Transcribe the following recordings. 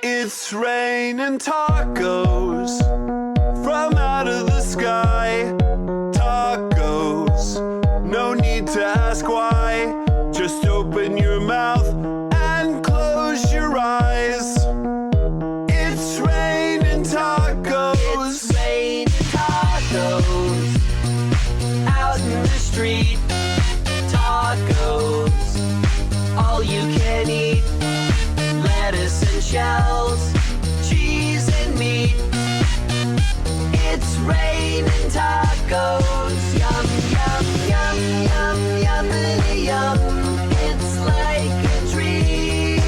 It's raining tacos from out of the sky. Tacos, no need to ask why. Just open your mouth and close your eyes. It's raining tacos. It's raining tacos out in the street. Tacos, all you can eat. Lettuce and shells, cheese and meat. It's raining tacos. Yum, yum, yum, yum, yummity yum. It's like a dream.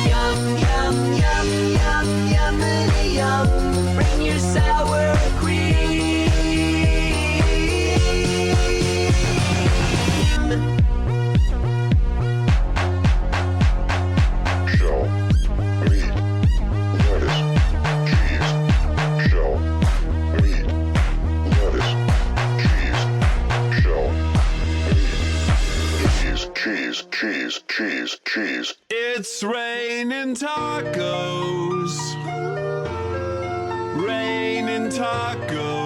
Yum, yum, yum, yum, yummity yum. Bring your sour cream. Cheese, cheese, cheese. It's raining tacos. Raining tacos.